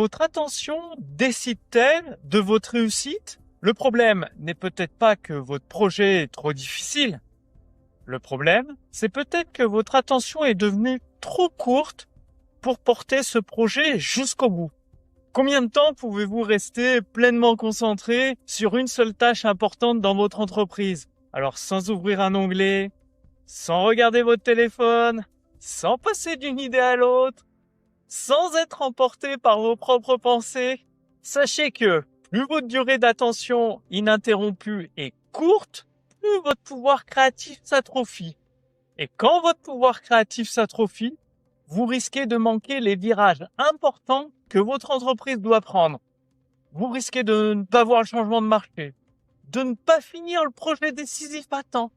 Votre attention décide-t-elle de votre réussite? Le problème n'est peut-être pas que votre projet est trop difficile. Le problème, c'est peut-être que votre attention est devenue trop courte pour porter ce projet jusqu'au bout. Combien de temps pouvez-vous rester pleinement concentré sur une seule tâche importante dans votre entreprise? Alors, sans ouvrir un onglet, sans regarder votre téléphone, sans passer d'une idée à l'autre, sans être emporté par vos propres pensées, sachez que plus votre durée d'attention ininterrompue est courte, plus votre pouvoir créatif s'atrophie. Et quand votre pouvoir créatif s'atrophie, vous risquez de manquer les virages importants que votre entreprise doit prendre. Vous risquez de ne pas voir le changement de marché, de ne pas finir le projet décisif à temps,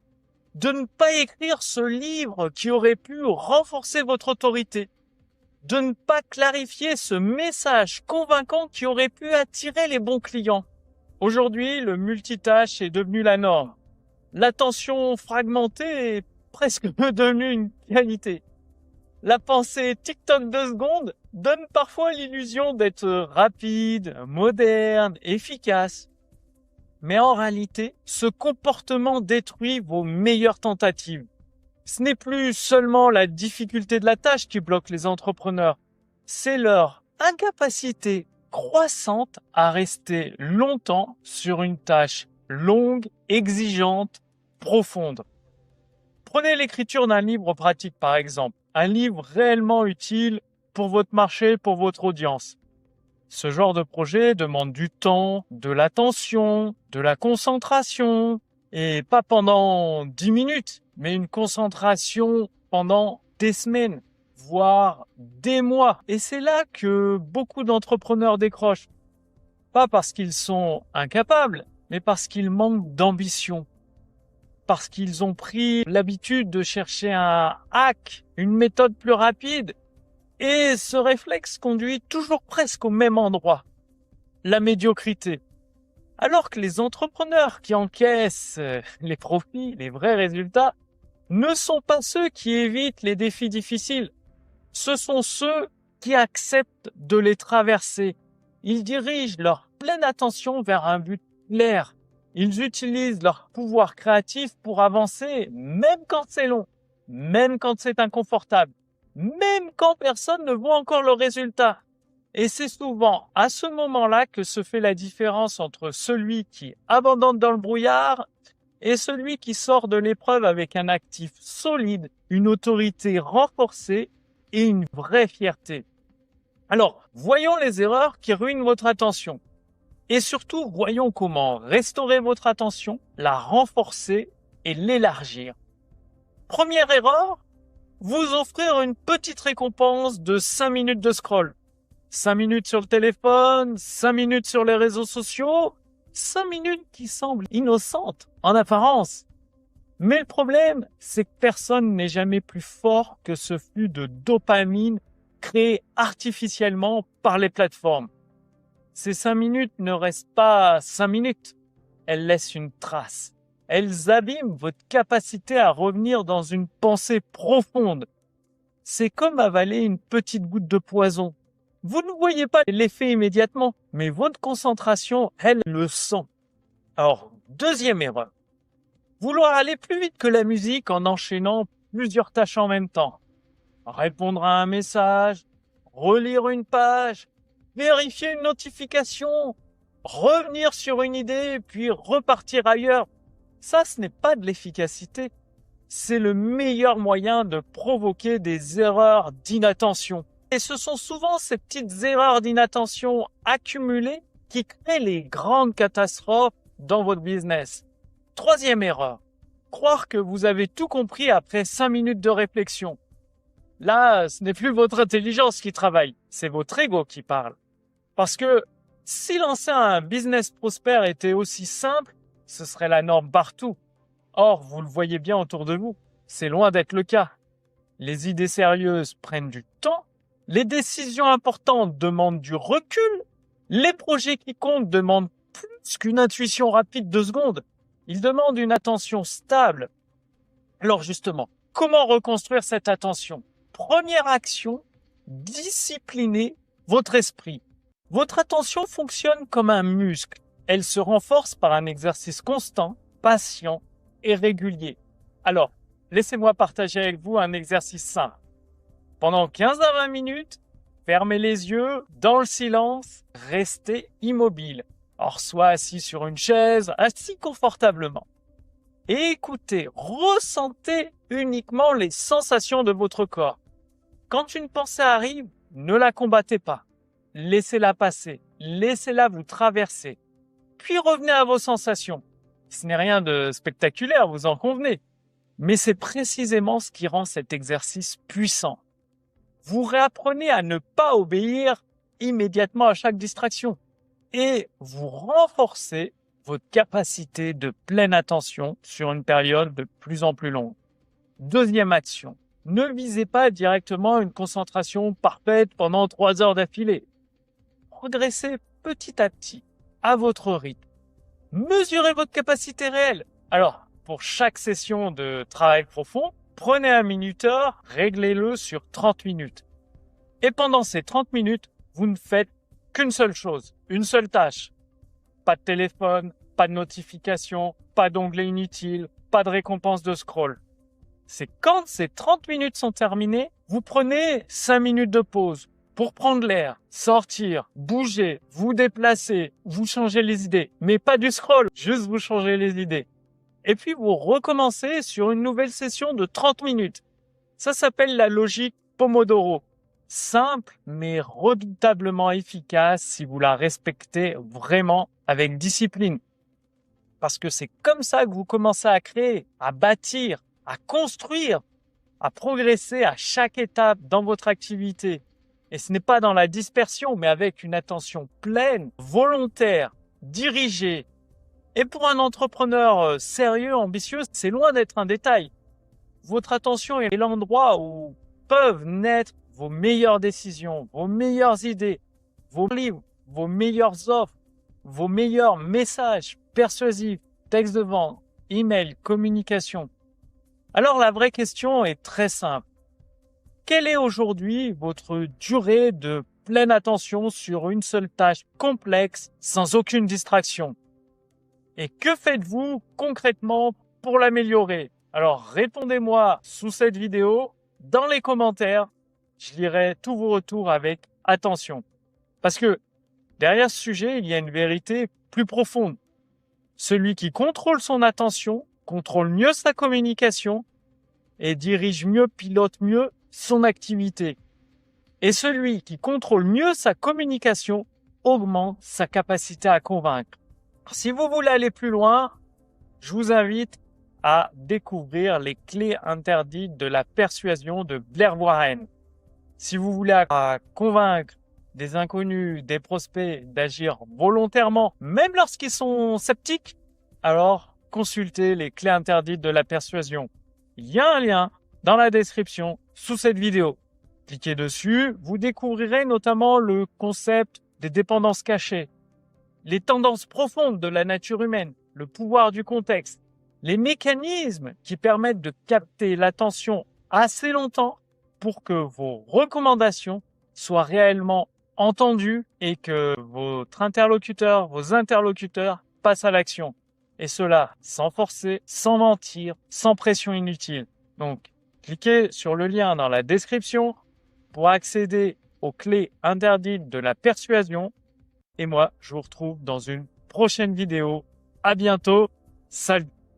de ne pas écrire ce livre qui aurait pu renforcer votre autorité, de ne pas clarifier ce message convaincant qui aurait pu attirer les bons clients. Aujourd'hui, le multitâche est devenu la norme. L'attention fragmentée est presque devenue une qualité. La pensée TikTok 2 secondes donne parfois l'illusion d'être rapide, moderne, efficace. Mais en réalité, ce comportement détruit vos meilleures tentatives. Ce n'est plus seulement la difficulté de la tâche qui bloque les entrepreneurs, c'est leur incapacité croissante à rester longtemps sur une tâche longue, exigeante, profonde. Prenez l'écriture d'un livre pratique par exemple, un livre réellement utile pour votre marché, pour votre audience. Ce genre de projet demande du temps, de l'attention, de la concentration, et pas pendant 10 minutes, mais une concentration pendant des semaines, voire des mois. Et c'est là que beaucoup d'entrepreneurs décrochent. Pas parce qu'ils sont incapables, mais parce qu'ils manquent d'ambition. Parce qu'ils ont pris l'habitude de chercher un hack, une méthode plus rapide. Et ce réflexe conduit toujours presque au même endroit, la médiocrité. Alors que les entrepreneurs qui encaissent les profits, les vrais résultats, ne sont pas ceux qui évitent les défis difficiles. Ce sont ceux qui acceptent de les traverser. Ils dirigent leur pleine attention vers un but clair. Ils utilisent leur pouvoir créatif pour avancer, même quand c'est long, même quand c'est inconfortable, même quand personne ne voit encore le résultat. Et c'est souvent à ce moment-là que se fait la différence entre celui qui abandonne dans le brouillard et celui qui sort de l'épreuve avec un actif solide, une autorité renforcée et une vraie fierté. Alors, voyons les erreurs qui ruinent votre attention. Et surtout, voyons comment restaurer votre attention, la renforcer et l'élargir. Première erreur, vous offrir une petite récompense de 5 minutes de scroll. 5 minutes sur le téléphone, 5 minutes sur les réseaux sociaux, 5 minutes qui semblent innocentes en apparence. Mais le problème, c'est que personne n'est jamais plus fort que ce flux de dopamine créé artificiellement par les plateformes. Ces 5 minutes ne restent pas 5 minutes, elles laissent une trace. Elles abîment votre capacité à revenir dans une pensée profonde. C'est comme avaler une petite goutte de poison. Vous ne voyez pas l'effet immédiatement, mais votre concentration, elle, le sent. Alors, deuxième erreur. Vouloir aller plus vite que la musique en enchaînant plusieurs tâches en même temps. Répondre à un message, relire une page, vérifier une notification, revenir sur une idée, puis repartir ailleurs. Ça, ce n'est pas de l'efficacité. C'est le meilleur moyen de provoquer des erreurs d'inattention. Et ce sont souvent ces petites erreurs d'inattention accumulées qui créent les grandes catastrophes dans votre business. Troisième erreur. Croire que vous avez tout compris après 5 minutes de réflexion. Là, ce n'est plus votre intelligence qui travaille, c'est votre ego qui parle. Parce que si lancer un business prospère était aussi simple, ce serait la norme partout. Or, vous le voyez bien autour de vous, c'est loin d'être le cas. Les idées sérieuses prennent du temps, les décisions importantes demandent du recul, les projets qui comptent demandent plus qu'une intuition rapide de secondes. Ils demandent une attention stable. Alors justement, comment reconstruire cette attention? Première action, disciplinez votre esprit. Votre attention fonctionne comme un muscle. Elle se renforce par un exercice constant, patient et régulier. Alors, laissez-moi partager avec vous un exercice simple. Pendant 15 à 20 minutes, fermez les yeux, dans le silence, restez immobile. Alors, soit assis sur une chaise, assis confortablement. Et écoutez, ressentez uniquement les sensations de votre corps. Quand une pensée arrive, ne la combattez pas. Laissez-la passer, laissez-la vous traverser. Puis revenez à vos sensations. Ce n'est rien de spectaculaire, vous en convenez. Mais c'est précisément ce qui rend cet exercice puissant. Vous réapprenez à ne pas obéir immédiatement à chaque distraction. Et vous renforcez votre capacité de pleine attention sur une période de plus en plus longue. Deuxième action. Ne visez pas directement une concentration parfaite pendant 3 heures d'affilée. Progressez petit à petit, à votre rythme. Mesurez votre capacité réelle. Alors, pour chaque session de travail profond, prenez un minuteur, réglez-le sur 30 minutes. Et pendant ces 30 minutes, vous ne faites qu'une seule chose, une seule tâche. Pas de téléphone, pas de notification, pas d'onglet inutile, pas de récompense de scroll. C'est quand ces 30 minutes sont terminées, vous prenez 5 minutes de pause pour prendre l'air, sortir, bouger, vous déplacer, vous changer les idées. Mais pas du scroll, juste vous changer les idées. Et puis vous recommencez sur une nouvelle session de 30 minutes. Ça s'appelle la logique Pomodoro. Simple mais redoutablement efficace si vous la respectez vraiment avec discipline. Parce que c'est comme ça que vous commencez à créer, à bâtir, à construire, à progresser à chaque étape dans votre activité. Et ce n'est pas dans la dispersion, mais avec une attention pleine, volontaire, dirigée. Et pour un entrepreneur sérieux, ambitieux, c'est loin d'être un détail. Votre attention est l'endroit où peuvent naître vos meilleures décisions, vos meilleures idées, vos livres, vos meilleures offres, vos meilleurs messages persuasifs, textes de vente, email, communication. Alors la vraie question est très simple. Quelle est aujourd'hui votre durée de pleine attention sur une seule tâche complexe sans aucune distraction? Et que faites-vous concrètement pour l'améliorer? Alors répondez-moi sous cette vidéo, dans les commentaires. Je lirai tous vos retours avec attention. Parce que derrière ce sujet, il y a une vérité plus profonde. Celui qui contrôle son attention, contrôle mieux sa communication et dirige mieux, pilote mieux son activité. Et celui qui contrôle mieux sa communication augmente sa capacité à convaincre. Si vous voulez aller plus loin, je vous invite à découvrir les clés interdites de la persuasion de Blair Warren. Si vous voulez convaincre des inconnus, des prospects d'agir volontairement, même lorsqu'ils sont sceptiques, alors consultez les clés interdites de la persuasion. Il y a un lien dans la description sous cette vidéo. Cliquez dessus, vous découvrirez notamment le concept des dépendances cachées, les tendances profondes de la nature humaine, le pouvoir du contexte, les mécanismes qui permettent de capter l'attention assez longtemps pour que vos recommandations soient réellement entendues et que votre interlocuteur, vos interlocuteurs passent à l'action. Et cela sans forcer, sans mentir, sans pression inutile. Donc, cliquez sur le lien dans la description pour accéder aux clés interdites de la persuasion. Et moi, je vous retrouve dans une prochaine vidéo. À bientôt. Salut!